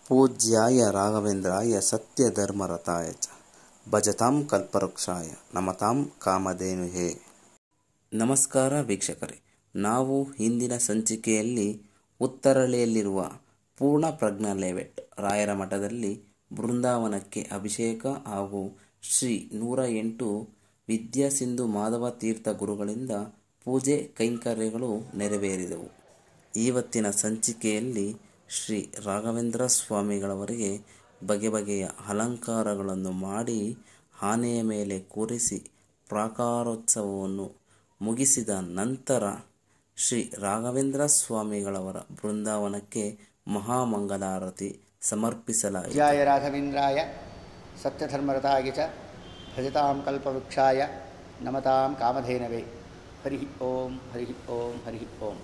ಪೂಜ್ಯಾಯ ರಾಘವೇಂದ್ರಾಯ ಸತ್ಯಧರ್ಮರತಾಯ ಚ ಭಜತಾಂ ಕಲ್ಪವೃಕ್ಷಾಯ ನಮತಾಂ ಕಾಮಧೇನುಹೇ. ನಮಸ್ಕಾರ ವೀಕ್ಷಕರೇ, ನಾವು ಹಿಂದಿನ ಸಂಚಿಕೆಯಲ್ಲಿ ಉತ್ತರಳ್ಳಿಯಲ್ಲಿರುವ ಪೂರ್ಣ ಪ್ರಜ್ಞಾ ಲೇಔಟ್ ರಾಯರ ಮಠದಲ್ಲಿ ಬೃಂದಾವನಕ್ಕೆ ಅಭಿಷೇಕ ಹಾಗೂ ಶ್ರೀ 108 ವಿದ್ಯಾಸಿಂಧು ಮಾಧವ ತೀರ್ಥ ಗುರುಗಳಿಂದ ಪೂಜೆ ಕೈಂಕರ್ಯಗಳು ನೆರವೇರಿದವು. ಇವತ್ತಿನ ಸಂಚಿಕೆಯಲ್ಲಿ ಶ್ರೀ ರಾಘವೇಂದ್ರ ಸ್ವಾಮಿಗಳವರಿಗೆ ಬಗೆ ಬಗೆಯ ಅಲಂಕಾರಗಳನ್ನು ಮಾಡಿ ಆನೆಯ ಮೇಲೆ ಕೂರಿಸಿ ಪ್ರಾಕಾರೋತ್ಸವವನ್ನು ಮುಗಿಸಿದ ನಂತರ ಶ್ರೀ ರಾಘವೇಂದ್ರ ಸ್ವಾಮಿಗಳವರ ಬೃಂದಾವನಕ್ಕೆ ಮಹಾಮಂಗಲಾರತಿ ಸಮರ್ಪಿಸಲಾಯಿತು. ಜಯ ರಾಘವೇಂದ್ರಾಯ ಸತ್ಯಧರ್ಮರತಾಯ ಚ ಭಜತಾಂ ಕಲ್ಪವೃಕ್ಷಾಯ ನಮತಾಂ ಕಾಮಧೇನವೇ. ಹರಿ ಓಂ ಹರಿ ಓಂ ಹರಿ ಓಂ.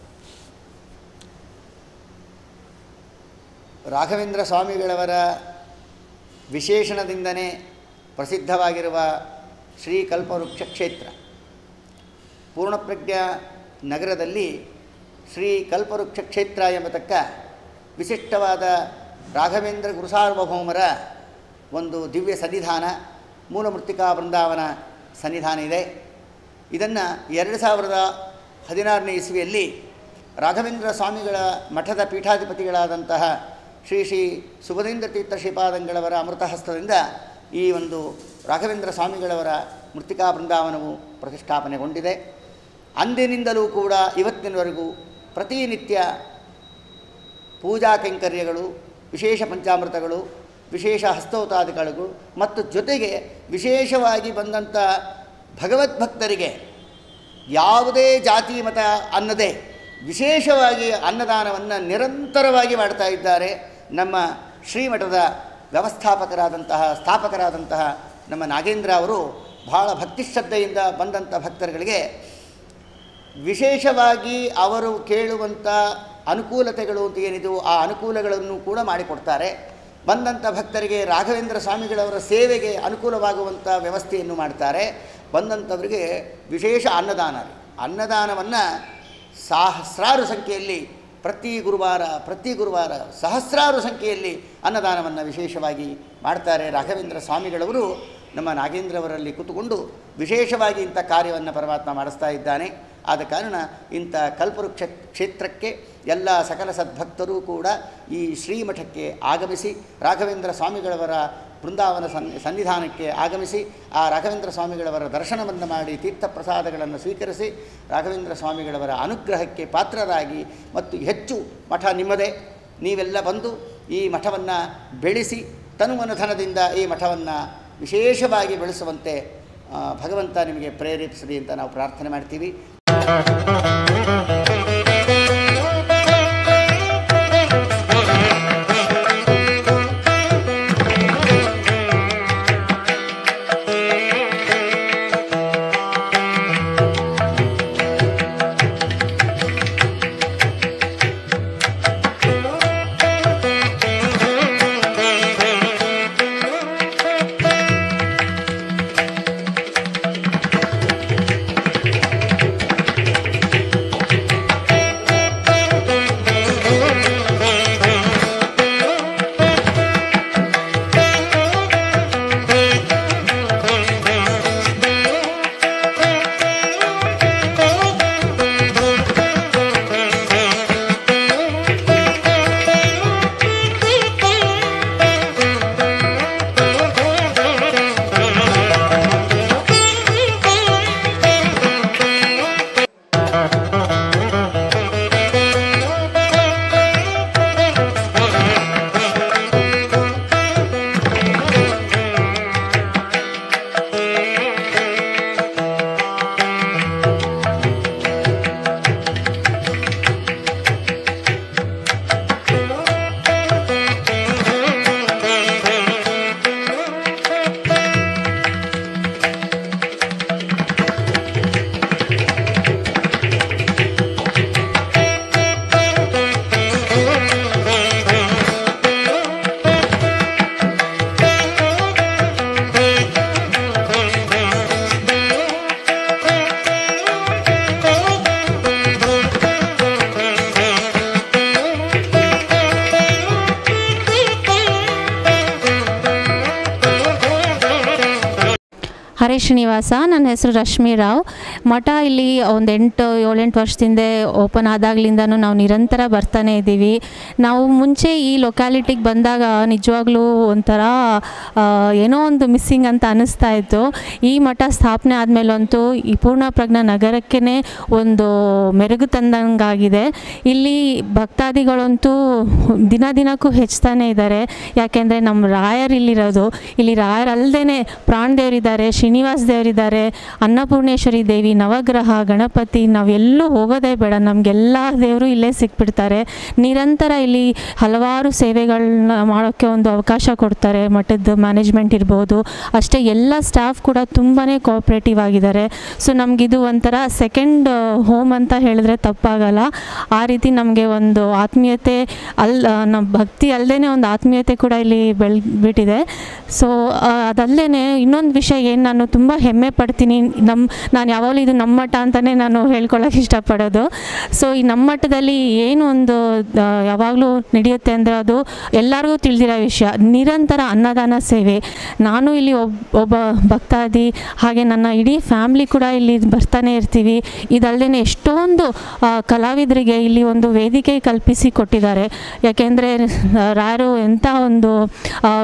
ರಾಘವೇಂದ್ರ ಸ್ವಾಮಿಗಳವರ ವಿಶೇಷಣದಿಂದಲೇ ಪ್ರಸಿದ್ಧವಾಗಿರುವ ಶ್ರೀ ಕಲ್ಪವೃಕ್ಷ ಕ್ಷೇತ್ರ ಪೂರ್ಣಪ್ರಜ್ಞಾ ನಗರದಲ್ಲಿ ಶ್ರೀ ಕಲ್ಪವೃಕ್ಷ ಕ್ಷೇತ್ರ ಎಂಬತಕ್ಕ ವಿಶಿಷ್ಟವಾದ ರಾಘವೇಂದ್ರ ಗುರುಸಾರ್ವಭೌಮರ ಒಂದು ದಿವ್ಯ ಸನ್ನಿಧಾನ, ಮೂಲಮೃತ್ತಿಕಾ ಬೃಂದಾವನ ಸನ್ನಿಧಾನ ಇದೆ. ಇದನ್ನು 2016ನೇ ಇಸ್ವಿಯಲ್ಲಿ ರಾಘವೇಂದ್ರ ಸ್ವಾಮಿಗಳ ಮಠದ ಪೀಠಾಧಿಪತಿಗಳಾದಂತಹ ಶ್ರೀ ಸುಬುಧೇಂದ್ರ ತೀರ್ಥ ಶ್ರೀಪಾದಂಗಳವರ ಅಮೃತಹಸ್ತದಿಂದ ಈ ಒಂದು ರಾಘವೇಂದ್ರ ಸ್ವಾಮಿಗಳವರ ಮೃತ್ತಿಕಾ ಬೃಂದಾವನವು ಪ್ರತಿಷ್ಠಾಪನೆಗೊಂಡಿದೆ. ಅಂದಿನಿಂದಲೂ ಕೂಡ ಇವತ್ತಿನವರೆಗೂ ಪ್ರತಿನಿತ್ಯ ಪೂಜಾ ಕೈಂಕರ್ಯಗಳು, ವಿಶೇಷ ಪಂಚಾಮೃತಗಳು, ವಿಶೇಷ ಹಸ್ತೋತಾದಿಗಳು ಮತ್ತು ಜೊತೆಗೆ ವಿಶೇಷವಾಗಿ ಬಂದಂಥ ಭಗವದ್ಭಕ್ತರಿಗೆ ಯಾವುದೇ ಜಾತಿ ಮತ ಅನ್ನದೇ ವಿಶೇಷವಾಗಿ ಅನ್ನದಾನವನ್ನು ನಿರಂತರವಾಗಿ ಮಾಡ್ತಾ ಇದ್ದಾರೆ. ನಮ್ಮ ಶ್ರೀಮಠದ ವ್ಯವಸ್ಥಾಪಕರಾದಂತಹ ಸ್ಥಾಪಕರಾದಂತಹ ನಮ್ಮ ನಾಗೇಂದ್ರ ಅವರು ಬಹಳ ಭಕ್ತಿಶ್ರದ್ಧೆಯಿಂದ ಬಂದಂಥ ಭಕ್ತರುಗಳಿಗೆ ವಿಶೇಷವಾಗಿ ಅವರು ಕೇಳುವಂಥ ಅನುಕೂಲತೆಗಳು ಅಂತ ಏನಿದು ಆ ಅನುಕೂಲಗಳನ್ನು ಕೂಡ ಮಾಡಿಕೊಡ್ತಾರೆ. ಬಂದಂಥ ಭಕ್ತರಿಗೆ ರಾಘವೇಂದ್ರ ಸ್ವಾಮಿಗಳವರ ಸೇವೆಗೆ ಅನುಕೂಲವಾಗುವಂಥ ವ್ಯವಸ್ಥೆಯನ್ನು ಮಾಡ್ತಾರೆ. ಬಂದಂಥವರಿಗೆ ವಿಶೇಷ ಅನ್ನದಾನವನ್ನು ಸಹಸ್ರಾರು ಸಂಖ್ಯೆಯಲ್ಲಿ ಪ್ರತಿ ಗುರುವಾರ ಸಹಸ್ರಾರು ಸಂಖ್ಯೆಯಲ್ಲಿ ಅನ್ನದಾನವನ್ನು ವಿಶೇಷವಾಗಿ ಮಾಡ್ತಾರೆ. ರಾಘವೇಂದ್ರ ಸ್ವಾಮಿಗಳವರು ನಮ್ಮ ನಾಗೇಂದ್ರವರಲ್ಲಿ ಕೂತುಕೊಂಡು ವಿಶೇಷವಾಗಿ ಇಂಥ ಕಾರ್ಯವನ್ನು ಪರಮಾತ್ಮ ಮಾಡಿಸ್ತಾ ಇದ್ದಾನೆ. ಆದ ಕಾರಣ ಇಂಥ ಕಲ್ಪವೃಕ್ಷ ಕ್ಷೇತ್ರಕ್ಕೆ ಎಲ್ಲ ಸಕಲ ಸದ್ಭಕ್ತರೂ ಕೂಡ ಈ ಶ್ರೀಮಠಕ್ಕೆ ಆಗಮಿಸಿ ರಾಘವೇಂದ್ರ ಸ್ವಾಮಿಗಳವರ ಬೃಂದಾವನ ಸನ್ನಿಧಾನಕ್ಕೆ ಆಗಮಿಸಿ ಆ ರಾಘವೇಂದ್ರ ಸ್ವಾಮಿಗಳವರ ದರ್ಶನವನ್ನು ಮಾಡಿ ತೀರ್ಥ ಪ್ರಸಾದಗಳನ್ನು ಸ್ವೀಕರಿಸಿ ರಾಘವೇಂದ್ರ ಸ್ವಾಮಿಗಳವರ ಅನುಗ್ರಹಕ್ಕೆ ಪಾತ್ರರಾಗಿ ಮತ್ತು ಹೆಚ್ಚು ಮಠ ನಿಮ್ಮದೇ, ನೀವೆಲ್ಲ ಬಂದು ಈ ಮಠವನ್ನು ಬೆಳೆಸಿ ತನುಮನಧನದಿಂದ ಈ ಮಠವನ್ನು ವಿಶೇಷವಾಗಿ ಬೆಳೆಸುವಂತೆ ಭಗವಂತ ನಿಮಗೆ ಪ್ರೇರೇಪಿಸಲಿ ಅಂತ ನಾವು ಪ್ರಾರ್ಥನೆ ಮಾಡ್ತೀವಿ. ಹರೇ ಶ್ರೀನಿವಾಸ. ನನ್ನ ಹೆಸರು ರಶ್ಮಿ ರಾವ್. ಮಠ ಇಲ್ಲಿ ಒಂದು 7-8 ವರ್ಷದಿಂದ ಓಪನ್ ಆದಾಗಲಿಂದನೂ ನಾವು ನಿರಂತರ ಬರ್ತಾನೆ ಇದ್ದೀವಿ. ನಾವು ಮುಂಚೆ ಈ ಲೊಕ್ಯಾಲಿಟಿಗೆ ಬಂದಾಗ ನಿಜವಾಗ್ಲೂ ಒಂಥರ ಏನೋ ಒಂದು ಮಿಸ್ಸಿಂಗ್ ಅಂತ ಅನ್ನಿಸ್ತಾ ಇತ್ತು. ಈ ಮಠ ಸ್ಥಾಪನೆ ಆದಮೇಲಂತೂ ಈ ಪೂರ್ಣಪ್ರಜ್ಞ ನಗರಕ್ಕೇ ಒಂದು ಮೆರುಗು ತಂದಂಗಾಗಿದೆ. ಇಲ್ಲಿ ಭಕ್ತಾದಿಗಳಂತೂ ದಿನಕ್ಕೂ ಹೆಚ್ಚುತ್ತಾನೆ ಇದ್ದಾರೆ. ಯಾಕೆಂದರೆ ನಮ್ಮ ರಾಯರ್ ಇಲ್ಲಿರೋದು, ಇಲ್ಲಿ ರಾಯರ್ ಅಲ್ಲದೇ ಪ್ರಾಣದೇವರಿದ್ದಾರೆ, ಶ್ರೀನಿವಾಸ ದೇವರಿದ್ದಾರೆ, ಅನ್ನಪೂರ್ಣೇಶ್ವರಿ ದೇವಿ, ನವಗ್ರಹ, ಗಣಪತಿ, ನಾವೆಲ್ಲೂ ಹೋಗೋದೇ ಬೇಡ, ನಮಗೆಲ್ಲ ದೇವರು ಇಲ್ಲೇ ಸಿಕ್ಬಿಡ್ತಾರೆ. ನಿರಂತರ ಇಲ್ಲಿ ಹಲವಾರು ಸೇವೆಗಳನ್ನ ಮಾಡೋಕ್ಕೆ ಒಂದು ಅವಕಾಶ ಕೊಡ್ತಾರೆ. ಮಠದ ಮ್ಯಾನೇಜ್ಮೆಂಟ್ ಇರ್ಬೋದು, ಅಷ್ಟೇ ಎಲ್ಲ ಸ್ಟಾಫ್ ಕೂಡ ತುಂಬಾ ಕೋಆಪ್ರೇಟಿವ್ ಆಗಿದ್ದಾರೆ. ಸೊ ನಮಗಿದು ಒಂಥರ ಸೆಕೆಂಡ್ ಹೋಮ್ ಅಂತ ಹೇಳಿದ್ರೆ ತಪ್ಪಾಗಲ್ಲ. ಆ ರೀತಿ ನಮಗೆ ಒಂದು ಆತ್ಮೀಯತೆ ನಮ್ಮ ಭಕ್ತಿ ಅಲ್ಲದೇ ಒಂದು ಆತ್ಮೀಯತೆ ಕೂಡ ಇಲ್ಲಿ ಬೆಳೆದ್ಬಿಟ್ಟಿದೆ. ಸೊ ಅದಲ್ಲೇ ಇನ್ನೊಂದು ವಿಷಯ ಏನು ನಾನು ತುಂಬ ಹೆಮ್ಮೆ ಪಡ್ತೀನಿ, ನಾನು ಯಾವಾಗಲೂ ಇದು ನಮ್ಮ ಮಠ ಅಂತಲೇ ನಾನು ಹೇಳ್ಕೊಳ್ಳೋಕೆ ಇಷ್ಟಪಡೋದು. ಸೊ ಈ ನಮ್ಮ ಮಠದಲ್ಲಿ ಏನು ಒಂದು ಯಾವಾಗಲೂ ನಡೆಯುತ್ತೆ ಅಂದರೆ ಅದು ಎಲ್ಲರಿಗೂ ತಿಳಿದಿರೋ ವಿಷಯ, ನಿರಂತರ ಅನ್ನದಾನ ಸೇವೆ. ನಾನು ಇಲ್ಲಿ ಒಬ್ಬ ಭಕ್ತಾದಿ, ಹಾಗೆ ನನ್ನ ಇಡೀ ಫ್ಯಾಮ್ಲಿ ಕೂಡ ಇಲ್ಲಿ ಬರ್ತಾನೆ ಇರ್ತೀವಿ. ಇದಲ್ಲದೆ ಎಷ್ಟೊಂದು ಕಲಾವಿದರಿಗೆ ಇಲ್ಲಿ ಒಂದು ವೇದಿಕೆ ಕಲ್ಪಿಸಿ ಕೊಟ್ಟಿದ್ದಾರೆ. ಯಾಕೆಂದರೆ ರಾಯರು ಎಂಥ ಒಂದು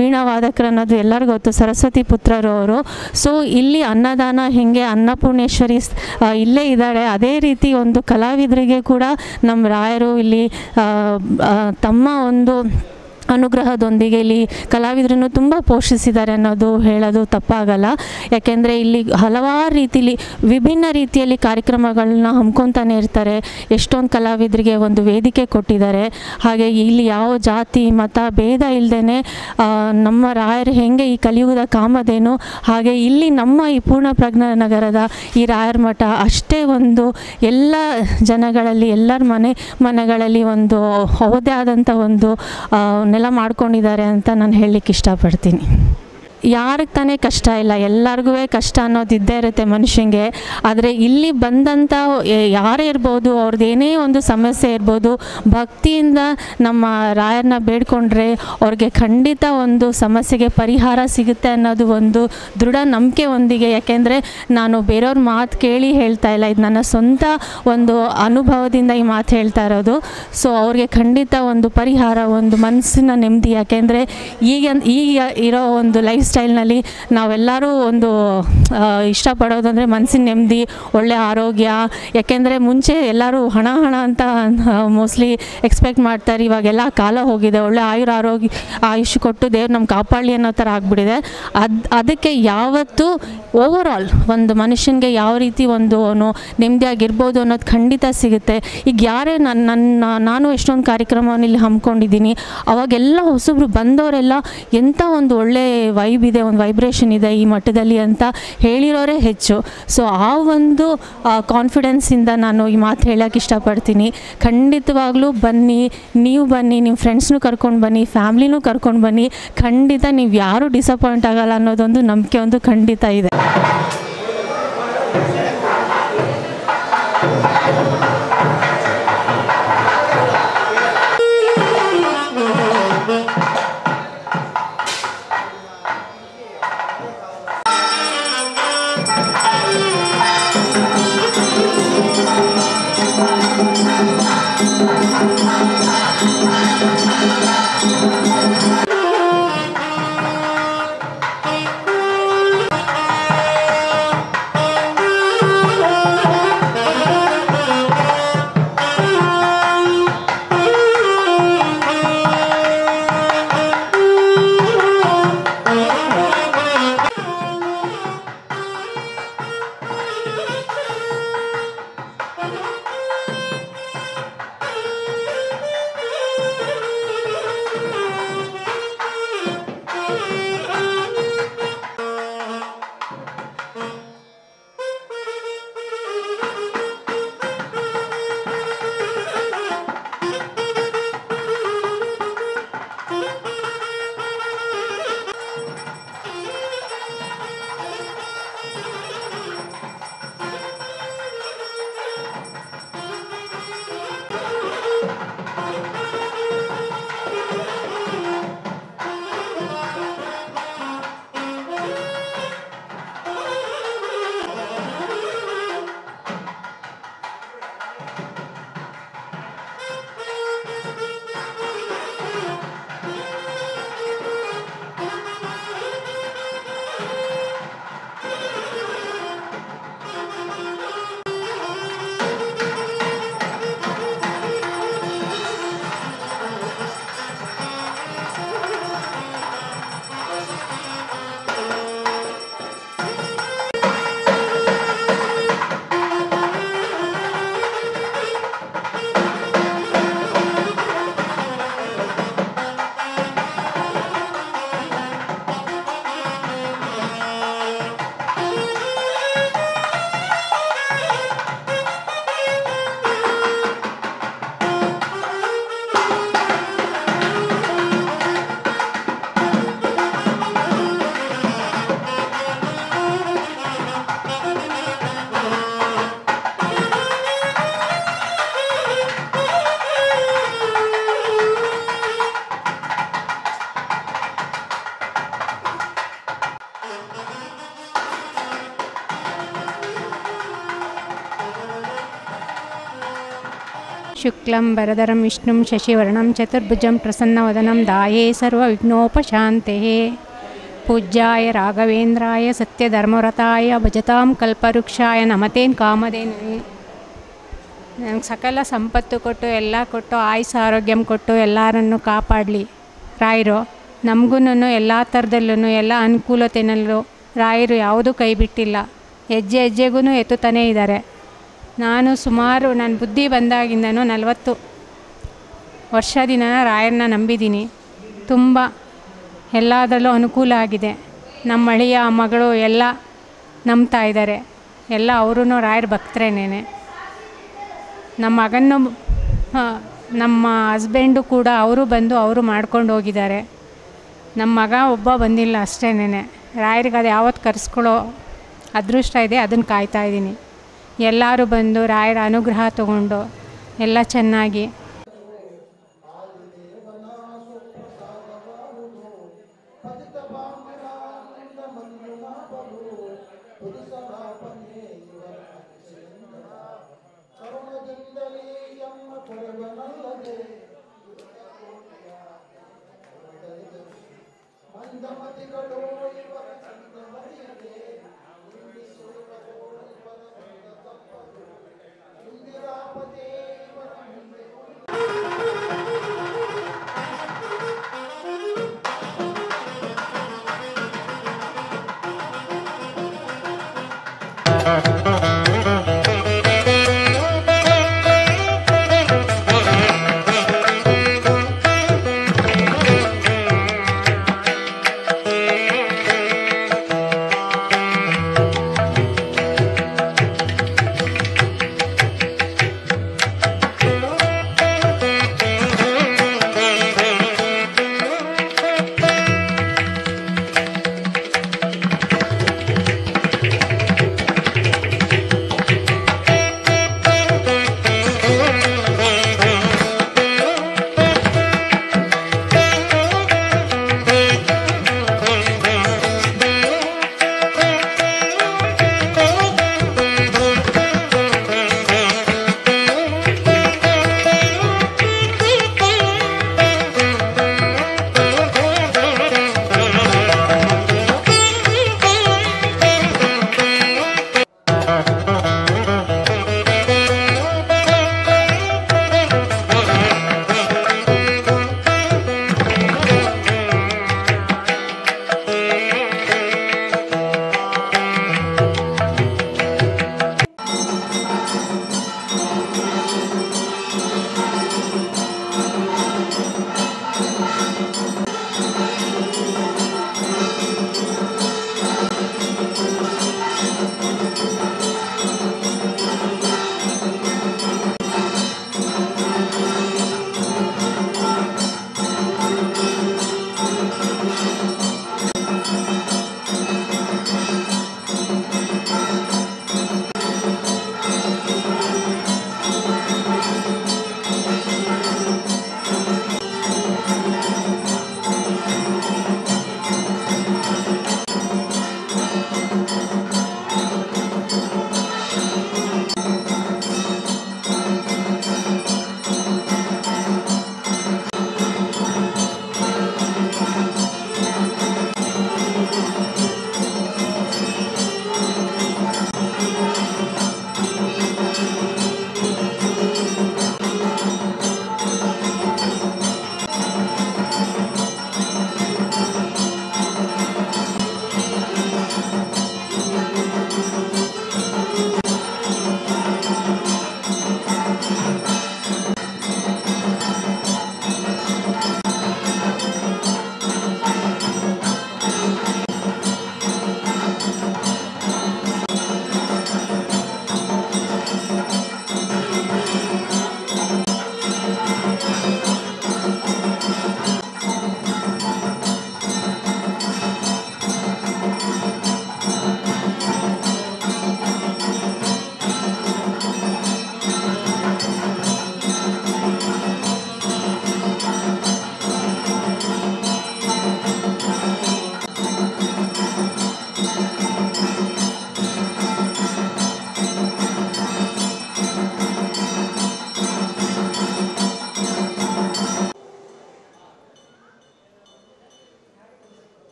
ವೀಣಾವಾದಕರು ಅನ್ನೋದು ಎಲ್ಲರಿಗೂ ಗೊತ್ತು, ಸರಸ್ವತಿ ಪುತ್ರರು ಅವರು. ಸೊ ಇಲ್ಲಿ ಅನ್ನದಾನ ಹೇಗೆ ಅನ್ನಪೂರ್ಣೇಶ್ವರಿ ಇಲ್ಲೇ ಇದ್ದಾಳೆ, ಅದೇ ರೀತಿ ಒಂದು ಕಲಾವಿದರಿಗೆ ಕೂಡ ನಮ್ಮ ರಾಯರು ಇಲ್ಲಿ ತಮ್ಮ ಒಂದು ಅನುಗ್ರಹದೊಂದಿಗೆ ಇಲ್ಲಿ ಕಲಾವಿದರನ್ನು ತುಂಬ ಪೋಷಿಸಿದ್ದಾರೆ ಅನ್ನೋದು ಹೇಳೋದು ತಪ್ಪಾಗಲ್ಲ. ಯಾಕೆಂದರೆ ಇಲ್ಲಿ ಹಲವಾರು ರೀತಿಯಲ್ಲಿ ವಿಭಿನ್ನ ರೀತಿಯಲ್ಲಿ ಕಾರ್ಯಕ್ರಮಗಳನ್ನ ಹಮ್ಕೊತಾನೆ ಇರ್ತಾರೆ. ಎಷ್ಟೊಂದು ಕಲಾವಿದರಿಗೆ ಒಂದು ವೇದಿಕೆ ಕೊಟ್ಟಿದ್ದಾರೆ. ಹಾಗೆ ಇಲ್ಲಿ ಯಾವ ಜಾತಿ ಮತ ಭೇದ ಇಲ್ಲದೇ ನಮ್ಮ ರಾಯರು ಹೇಗೆ ಈ ಕಲಿಯುಗದ ಕಾಮಧೇನು, ಹಾಗೆ ಇಲ್ಲಿ ನಮ್ಮ ಈ ಪೂರ್ಣಪ್ರಜ್ಞ ನಗರದ ಈ ರಾಯರ ಮಠ ಅಷ್ಟೇ ಒಂದು ಎಲ್ಲ ಜನಗಳಲ್ಲಿ, ಎಲ್ಲರ ಮನೆಗಳಲ್ಲಿ ಒಂದು ಅವದೇ ಆದಂಥ ಒಂದು ನೆಲ ಮಾಡ್ಕೊಂಡಿದ್ದಾರೆ ಅಂತ ನಾನು ಹೇಳಲಿಕ್ಕೆ ಇಷ್ಟಪಡ್ತೀನಿ. ಯಾರಿಗೆ ತಾನೇ ಕಷ್ಟ ಇಲ್ಲ, ಎಲ್ಲರಿಗೂ ಕಷ್ಟ ಅನ್ನೋದು ಇದ್ದೇ ಇರುತ್ತೆ ಮನುಷ್ಯಂಗೆ. ಆದರೆ ಇಲ್ಲಿ ಬಂದಂಥ ಯಾರೇ ಇರ್ಬೋದು, ಅವ್ರದ್ದು ಏನೇ ಒಂದು ಸಮಸ್ಯೆ ಇರ್ಬೋದು, ಭಕ್ತಿಯಿಂದ ನಮ್ಮ ರಾಯರನ್ನ ಬೇಡ್ಕೊಂಡ್ರೆ ಅವ್ರಿಗೆ ಖಂಡಿತ ಒಂದು ಸಮಸ್ಯೆಗೆ ಪರಿಹಾರ ಸಿಗುತ್ತೆ ಅನ್ನೋದು ಒಂದು ದೃಢ ನಂಬಿಕೆ ಒಂದಿಗೆ. ಯಾಕೆಂದರೆ ನಾನು ಬೇರೆಯವ್ರ ಮಾತು ಕೇಳಿ ಹೇಳ್ತಾ ಇಲ್ಲ, ಇದು ನನ್ನ ಸ್ವಂತ ಒಂದು ಅನುಭವದಿಂದ ಈ ಮಾತು ಹೇಳ್ತಾ ಇರೋದು. ಸೊ ಅವ್ರಿಗೆ ಖಂಡಿತ ಒಂದು ಪರಿಹಾರ, ಒಂದು ಮನಸ್ಸಿನ ನೆಮ್ಮದಿ. ಯಾಕೆಂದರೆ ಈಗ ಇರೋ ಒಂದು ಲೈಫ್ ಸ್ಟೈಲ್ನಲ್ಲಿ ನಾವೆಲ್ಲರೂ ಒಂದು ಇಷ್ಟಪಡೋದಂದರೆ ಮನಸ್ಸಿನ ನೆಮ್ಮದಿ, ಒಳ್ಳೆ ಆರೋಗ್ಯ. ಯಾಕೆಂದರೆ ಮುಂಚೆ ಎಲ್ಲರೂ ಹಣ ಅಂತ ಮೋಸ್ಟ್ಲಿ ಎಕ್ಸ್ಪೆಕ್ಟ್ ಮಾಡ್ತಾರೆ. ಇವಾಗೆಲ್ಲ ಕಾಲ ಹೋಗಿದೆ, ಒಳ್ಳೆ ಆಯುಷ್ ಕೊಟ್ಟು ದೇವ್ರು ನಮ್ಗೆ ಕಾಪಾಡಲಿ ಅನ್ನೋ ಥರ ಆಗಿಬಿಟ್ಟಿದೆ. ಅದಕ್ಕೆ ಯಾವತ್ತೂ ಓವರಾಲ್ ಒಂದು ಮನುಷ್ಯನಿಗೆ ಯಾವ ರೀತಿ ಒಂದು ಅವನು ನೆಮ್ಮದಿಯಾಗಿರ್ಬೋದು ಅನ್ನೋದು ಖಂಡಿತ ಸಿಗುತ್ತೆ. ಈಗ ಯಾರೇ ನಾನು ಎಷ್ಟೊಂದು ಕಾರ್ಯಕ್ರಮವನ್ನು ಇಲ್ಲಿ ಹಮ್ಮಿಕೊಂಡಿದ್ದೀನಿ, ಅವಾಗೆಲ್ಲ ಹೊಸಬ್ರು ಬಂದವರೆಲ್ಲ ಎಂಥ ಒಂದು ಒಳ್ಳೆ ವೈಬ್ ಇದೆ, ಒಂದು ವೈಬ್ರೇಷನ್ ಇದೆ ಈ ಮಠದಲ್ಲಿ ಅಂತ ಹೇಳಿರೋರೇ ಹೆಚ್ಚು. ಸೊ ಆ ಒಂದು ಕಾನ್ಫಿಡೆನ್ಸಿಂದ ನಾನು ಈ ಮಾತು ಹೇಳೋಕ್ಕೆ ಇಷ್ಟಪಡ್ತೀನಿ. ಖಂಡಿತವಾಗ್ಲೂ ಬನ್ನಿ, ನೀವು ಬನ್ನಿ, ನಿಮ್ಮ ಫ್ರೆಂಡ್ಸ್ನೂ ಕರ್ಕೊಂಡು ಬನ್ನಿ, ಫ್ಯಾಮ್ಲಿನೂ ಕರ್ಕೊಂಡು ಬನ್ನಿ. ಖಂಡಿತ ನೀವು ಯಾರೂ ಡಿಸಪಾಯಿಂಟ್ ಆಗಲ್ಲ ಅನ್ನೋದೊಂದು ನಂಬಿಕೆ ಒಂದು ಖಂಡಿತ ಇದೆ. ಶುಕ್ಲಂ ವರದರಂ ವಿಷ್ಣುಂ ಶಶಿವರ್ಣಂ ಚತುರ್ಭುಜಂ ಪ್ರಸನ್ನವದನಂ ದಾಯೇ ಸರ್ವವಿಘ್ನೋಪಶಾಂತಯೇ. ಪೂಜ್ಯಾಯ ರಾಘವೇಂದ್ರಾಯ ಸತ್ಯಧರ್ಮವ್ರತಾಯ ಭಜತಾಂ ಕಲ್ಪವೃಕ್ಷಾಯ ನಮತೇನ್ ಕಾಮಧೇನವೇ. ನನಗೆ ಸಕಲ ಸಂಪತ್ತು ಕೊಟ್ಟು ಎಲ್ಲ ಕೊಟ್ಟು ಆಯುಷ್ಯ ಆರೋಗ್ಯಂ ಕೊಟ್ಟು ಎಲ್ಲರನ್ನು ಕಾಪಾಡಲಿ ರಾಯರು. ನಮಗೂ ಎಲ್ಲ ಥರದಲ್ಲೂ ಎಲ್ಲ ಅನುಕೂಲತೆಯಲ್ಲೂ ರಾಯರು ಯಾವುದೂ ಕೈ ಬಿಟ್ಟಿಲ್ಲ. ಹೆಜ್ಜೆ ಹೆಜ್ಜೆಗೂ ಎತ್ತುತ್ತಾನೇ ಇದ್ದಾರೆ. ನಾನು ಸುಮಾರು ನನ್ನ ಬುದ್ಧಿ ಬಂದಾಗಿಂದನೂ 40 ವರ್ಷದಿಂದ ರಾಯರನ್ನ ನಂಬಿದ್ದೀನಿ. ತುಂಬ ಎಲ್ಲದರಲ್ಲೂ ಅನುಕೂಲ ಆಗಿದೆ. ನಮ್ಮ ಅಳಿಯ ಮಗಳು ಎಲ್ಲ ನಂಬ್ತಾ ಇದ್ದಾರೆ. ಎಲ್ಲ ಅವರೂ ರಾಯರ ಭಕ್ತರೇನೇನೆ. ನಮ್ಮ ಮಗನ್ನು ನಮ್ಮ ಹಸ್ಬೆಂಡು ಕೂಡ ಅವರು ಬಂದು ಅವರು ಮಾಡ್ಕೊಂಡು ಹೋಗಿದ್ದಾರೆ. ನಮ್ಮ ಮಗ ಒಬ್ಬ ಬಂದಿಲ್ಲ ಅಷ್ಟೇನೆ. ರಾಯರಿಗೆ ಅದು ಯಾವತ್ತು ಕರೆಸ್ಕೊಳ್ಳೋ ಅದೃಷ್ಟ ಇದೆ, ಅದನ್ನು ಕಾಯ್ತಾ ಇದ್ದೀನಿ. ಎಲ್ಲರೂ ಬಂದು ರಾಯರ ಅನುಗ್ರಹ ತಗೊಂಡು ಎಲ್ಲ ಚೆನ್ನಾಗಿ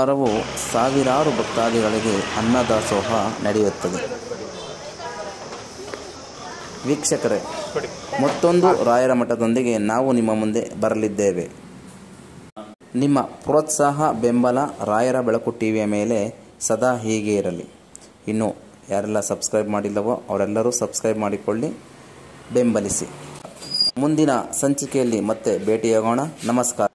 ವಾರವೂ ಸಾವಿರಾರು ಭಕ್ತಾದಿಗಳಿಗೆ ಅನ್ನದಾಸೋಹ ನಡೆಯುತ್ತದೆ. ವೀಕ್ಷಕರೇ, ಮತ್ತೊಂದು ರಾಯರ ಮಠದೊಂದಿಗೆ ನಾವು ನಿಮ್ಮ ಮುಂದೆ ಬರಲಿದ್ದೇವೆ. ನಿಮ್ಮ ಪ್ರೋತ್ಸಾಹ, ಬೆಂಬಲ ರಾಯರ ಬೆಳಕು ಟಿವಿಯ ಮೇಲೆ ಸದಾ ಹೀಗೆ ಇರಲಿ. ಇನ್ನು ಯಾರೆಲ್ಲ ಸಬ್ಸ್ಕ್ರೈಬ್ ಮಾಡಿಲ್ಲವೋ ಅವರೆಲ್ಲರೂ ಸಬ್ಸ್ಕ್ರೈಬ್ ಮಾಡಿಕೊಳ್ಳಿ, ಬೆಂಬಲಿಸಿ. ಮುಂದಿನ ಸಂಚಿಕೆಯಲ್ಲಿ ಮತ್ತೆ ಭೇಟಿಯಾಗೋಣ. ನಮಸ್ಕಾರ.